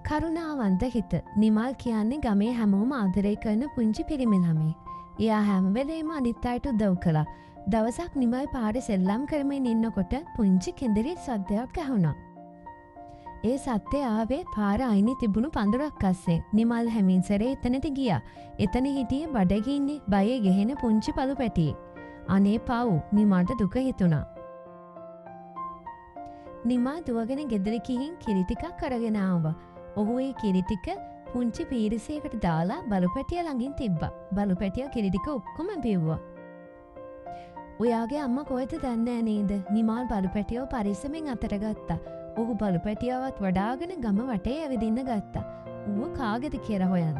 කරුණාවන්ත හිත. නිමල් කියන්නේ ගමේ හැමෝම ආදරය කරන පුංචි පිරිමි ළමෙක්. එයා හැම වෙලේම අනිත් අයට උදව් කළා. දවසක් නිමල් පාරේ සෙල්ලම් කරමින් ඉන්නකොට පුංචි කෙඳිරි සද්දයක් ඇහුණා. ඒ සත්‍ය ආවේ පාර අයිනේ තිබුණු පඳුරක් අස්සේ. නිමල් හැමින් සැරේ එතනට ගියා. එතන හිටියේ බඩගින්නේ බයේ ගෙහෙන පුංචි පළු පැටියෙක්. අනේ පව් නිමල්ට දුක හිතුණා. නිමා දුවගෙන ගෙදර ගිහින් කිරි ටිකක් අරගෙන ආවා. ඔහු ඒ කිරි ටික පුංචි පීරිසයකට දාලා බලු පැටියා ළඟින් තිබ්බා. බලු පැටියා කිරි ටික ඔක්කොම බිව්වා. ඔයාගේ අම්මා කොහෙද දන්නේ නේද? නිමල් බලු පැටියව පරිස්සමෙන් අතට ගත්තා. ඔහු බලු පැටියාවත් වඩාගෙන ගම වටේ ඇවිදින්න ගත්තා. ඌව කාගෙද කියලා හොයන්න.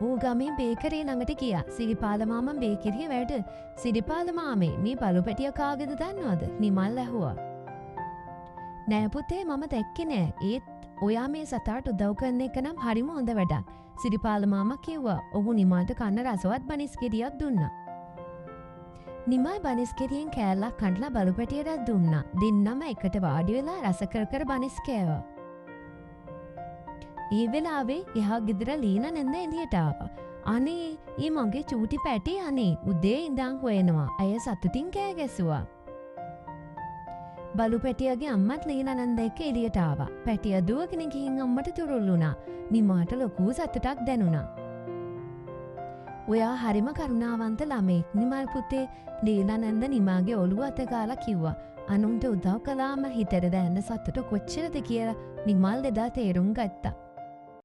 ඌ ගමේ බේකරිය ළඟට ගියා. සිරිපාල මාමා බේකරිය වැඩ. සිරිපාල මාමේ මේ බලු පැටියා කාගෙද දන්නවද? නිමල් ඇහුවා. නෑ පුතේ මම දැක්කේ නෑ. ඒත් ඔයා මේ සතාට උදව් කරන එක නම් හරිම හොඳ වැඩක්. සිරිපාල මාමා කිව්වා. ඔහු නිමල්ට කන්න රසවත් බනිස් ගෙඩියක් දුන්නා. නිමල් බනිස් ගෙඩියෙන් කෑල්ලක් කඩලා බලු පැටියට දුන්නා. දෙන්නම එකට වාඩි වෙලා රස කර කර බනිස් කෑවා. ඒ වෙලාවේ එහා ගෙදර ලීනා නැන්ද එළියට ආවා. අනේ ඊ මගේ චූටි පැටි අනේ උදේ ඉඳන් හොයනවා. අය සතුටින් කෑ ගැසුවා. බලු පැටියගේ අම්මත් ලීනා නැන්ද එක්ක එළියට ආවා. පැටියා දුවගෙන ගිහින් අම්මට තුරුල් වුණා. නිමාට ලොකු සතුටක් දැනුණා. ඔයා හරිම කරුණාවන්ත ළමෙක්. නිමල් පුතේ ලීනා නැන්ද නිමාගේ ඔළුව අත ගාලා කිව්වා. අනුන්ට උදව් කළාම හිතට දැනෙන සතුට කොච්චරද කියලා නිමල් එදා තේරුම් ගත්තා.